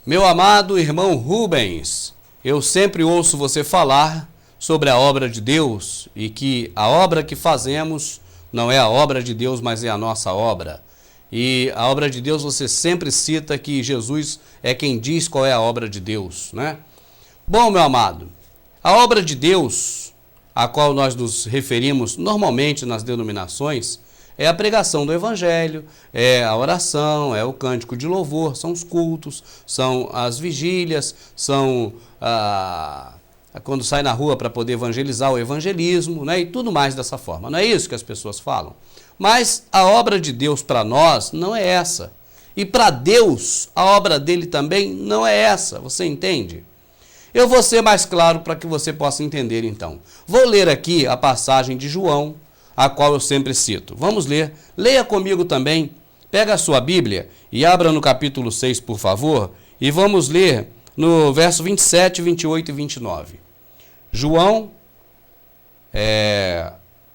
Meu amado irmão Rubens, eu sempre ouço você falar sobre a obra de Deus e que a obra que fazemos não é a obra de Deus, mas é a nossa obra. E a obra de Deus você sempre cita que Jesus é quem diz qual é a obra de Deus, né? Bom, meu amado, a obra de Deus, a qual nós nos referimos normalmente nas denominações, é a pregação do Evangelho, é a oração, é o cântico de louvor, são os cultos, são as vigílias, são quando sai na rua para poder evangelizar, o evangelismo, né? E tudo mais dessa forma. Não é isso que as pessoas falam? Mas a obra de Deus para nós não é essa. E para Deus, a obra dele também não é essa. Você entende? Eu vou ser mais claro para que você possa entender então. Vou ler aqui a passagem de João, a qual eu sempre cito. Vamos ler. Leia comigo também. Pega a sua Bíblia e abra no capítulo 6, por favor, e vamos ler no verso 27, 28 e 29. João,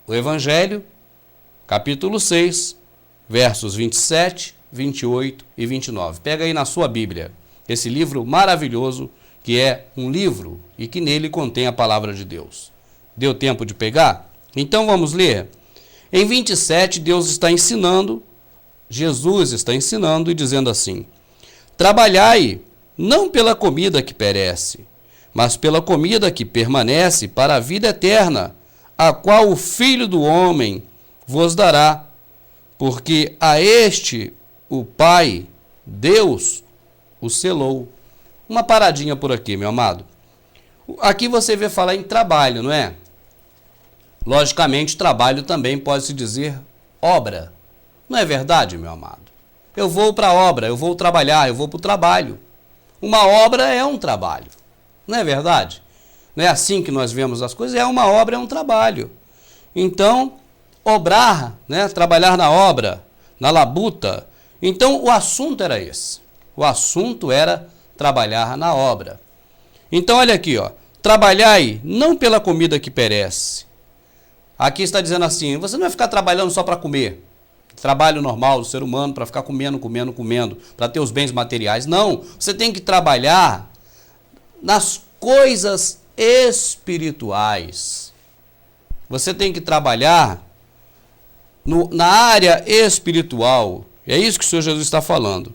o Evangelho, capítulo 6, versos 27, 28 e 29. Pega aí na sua Bíblia esse livro maravilhoso, que é um livro e que nele contém a palavra de Deus. Deu tempo de pegar? Então vamos ler. Em 27, Deus está ensinando, Jesus está ensinando e dizendo assim: trabalhai não pela comida que perece, mas pela comida que permanece para a vida eterna, a qual o Filho do Homem vos dará, porque a este o Pai, Deus, o selou. Uma paradinha por aqui, meu amado. Aqui você vê falar em trabalho, não é? Logicamente, trabalho também pode-se dizer obra. Não é verdade, meu amado? Eu vou para a obra, eu vou trabalhar, eu vou para o trabalho. Uma obra é um trabalho. Não é verdade? Não é assim que nós vemos as coisas? É uma obra, é um trabalho. Então, obrar, né? Trabalhar na obra, na labuta. Então, o assunto era esse. O assunto era trabalhar na obra. Então, olha aqui, ó. Trabalhai não pela comida que perece. Aqui está dizendo assim, você não vai ficar trabalhando só para comer. Trabalho normal do ser humano, para ficar comendo, para ter os bens materiais. Não, você tem que trabalhar nas coisas espirituais. Você tem que trabalhar na área espiritual. É isso que o Senhor Jesus está falando.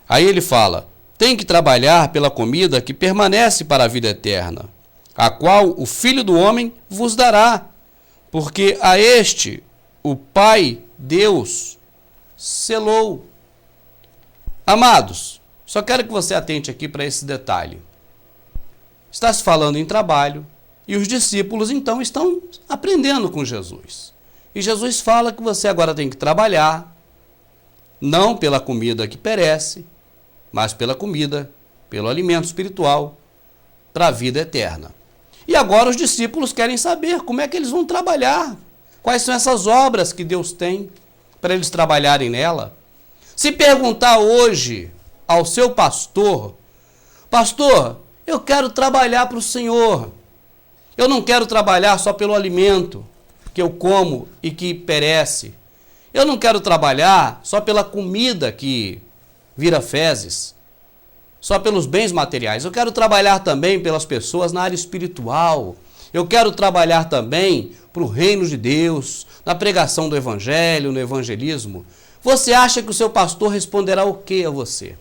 Aí ele fala, tem que trabalhar pela comida que permanece para a vida eterna, a qual o Filho do Homem vos dará, porque a este o Pai, Deus, selou. Amados, só quero que você atente aqui para esse detalhe. Está se falando em trabalho e os discípulos então estão aprendendo com Jesus. E Jesus fala que você agora tem que trabalhar, não pela comida que perece, mas pela comida, pelo alimento espiritual, para a vida eterna. E agora os discípulos querem saber como é que eles vão trabalhar, quais são essas obras que Deus tem para eles trabalharem nela. Se perguntar hoje ao seu pastor, pastor, eu quero trabalhar para o Senhor, eu não quero trabalhar só pelo alimento que eu como e que perece, eu não quero trabalhar só pela comida que vira fezes, só pelos bens materiais. Eu quero trabalhar também pelas pessoas na área espiritual. Eu quero trabalhar também para o reino de Deus, na pregação do Evangelho, no evangelismo. Você acha que o seu pastor responderá o que a você?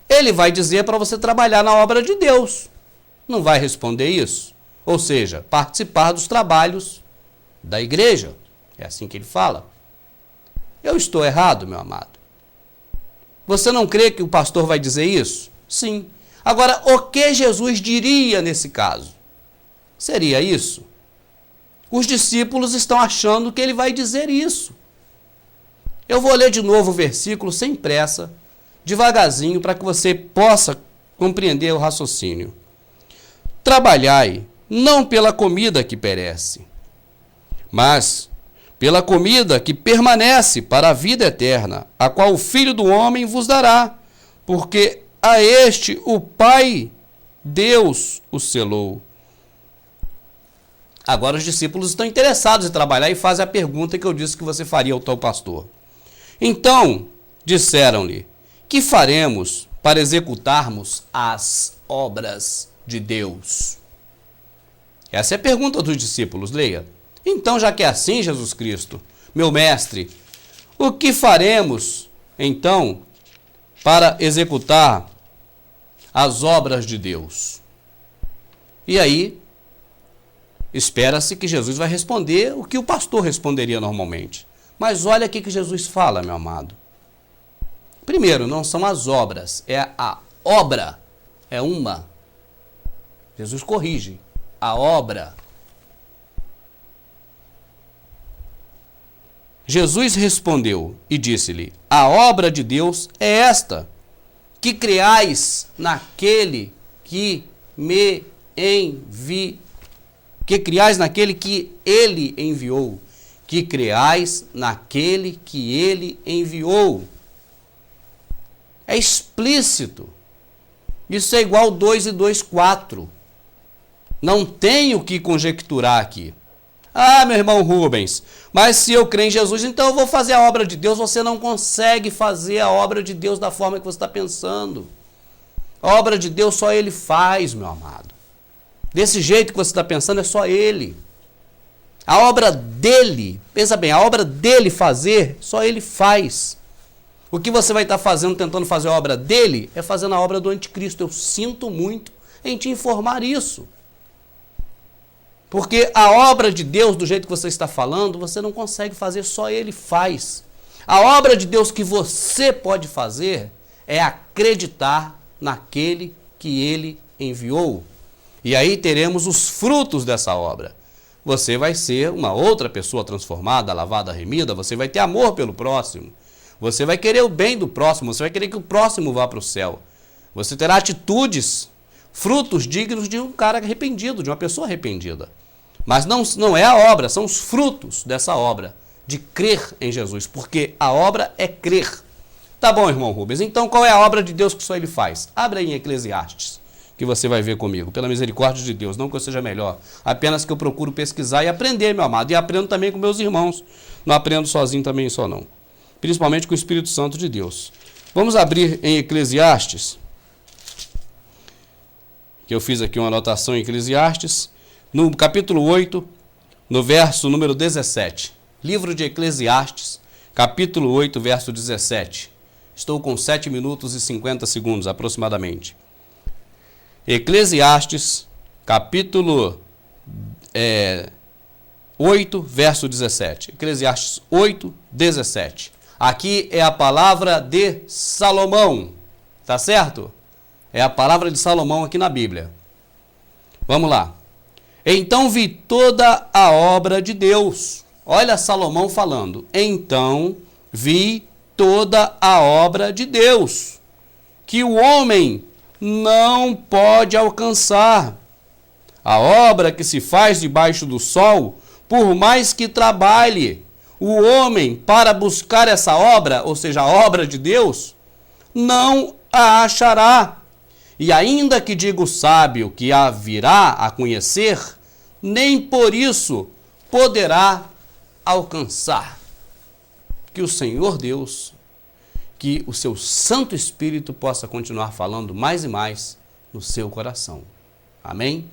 Ele vai dizer para você trabalhar na obra de Deus. Não vai responder isso? Ou seja, participar dos trabalhos da igreja. É assim que ele fala. Eu estou errado, meu amado? Você não crê que o pastor vai dizer isso? Sim. Agora, o que Jesus diria nesse caso? Seria isso? Os discípulos estão achando que ele vai dizer isso. Eu vou ler de novo o versículo sem pressa, devagarzinho, para que você possa compreender o raciocínio. Trabalhai, não pela comida que perece, mas pela comida que permanece para a vida eterna, a qual o Filho do Homem vos dará, porque a este o Pai, Deus, o selou. Agora os discípulos estão interessados em trabalhar e fazem a pergunta que eu disse que você faria ao teu pastor. Então, disseram-lhe, que faremos para executarmos as obras de Deus? Essa é a pergunta dos discípulos, leia. Então, já que é assim, Jesus Cristo, meu mestre, o que faremos, então, para executar as obras de Deus? E aí, espera-se que Jesus vai responder o que o pastor responderia normalmente. Mas olha aqui que Jesus fala, meu amado. Primeiro, não são as obras, é a obra, é uma. Jesus corrige, a obra. Jesus respondeu e disse-lhe: a obra de Deus é esta, que creais naquele que me enviou, que creais naquele que ele enviou, que creais naquele que ele enviou. É explícito. Isso é igual 2 e 2, 4. Não tenho o que conjecturar aqui. Ah, meu irmão Rubens, mas se eu crer em Jesus, então eu vou fazer a obra de Deus. Você não consegue fazer a obra de Deus da forma que você está pensando. A obra de Deus só Ele faz, meu amado. Desse jeito que você está pensando, é só Ele. A obra dele, pensa bem, a obra dele fazer, só Ele faz. O que você vai estar fazendo, tentando fazer a obra dele, é fazendo a obra do anticristo. Eu sinto muito em te informar isso. Porque a obra de Deus, do jeito que você está falando, você não consegue fazer, só Ele faz. A obra de Deus que você pode fazer é acreditar naquele que Ele enviou. E aí teremos os frutos dessa obra. Você vai ser uma outra pessoa transformada, lavada, remida, você vai ter amor pelo próximo. Você vai querer o bem do próximo, você vai querer que o próximo vá para o céu. Você terá atitudes, frutos dignos de um cara arrependido, de uma pessoa arrependida. Mas não é a obra, são os frutos dessa obra, de crer em Jesus, porque a obra é crer. Tá bom, irmão Rubens, então qual é a obra de Deus que só Ele faz? Abre aí em Eclesiastes, que você vai ver comigo, pela misericórdia de Deus, não que eu seja melhor, apenas que eu procuro pesquisar e aprender, meu amado, e aprendo também com meus irmãos, não aprendo sozinho também só não, principalmente com o Espírito Santo de Deus. Vamos abrir em Eclesiastes, que eu fiz aqui uma anotação em Eclesiastes, no capítulo 8, no verso número 17. Livro de Eclesiastes, capítulo 8, verso 17. Estou com 7 minutos e 50 segundos aproximadamente. Eclesiastes, capítulo 8, verso 17. Eclesiastes 8, 17. Aqui é a palavra de Salomão, tá certo? É a palavra de Salomão aqui na Bíblia. Vamos lá. Então vi toda a obra de Deus. Olha Salomão falando. Então vi toda a obra de Deus, que o homem não pode alcançar. A obra que se faz debaixo do sol, por mais que trabalhe o homem para buscar essa obra, ou seja, a obra de Deus, não a achará. E ainda que diga o sábio que a virá a conhecer, nem por isso poderá alcançar. Que o Senhor Deus, que o seu Santo Espírito possa continuar falando mais e mais no seu coração. Amém?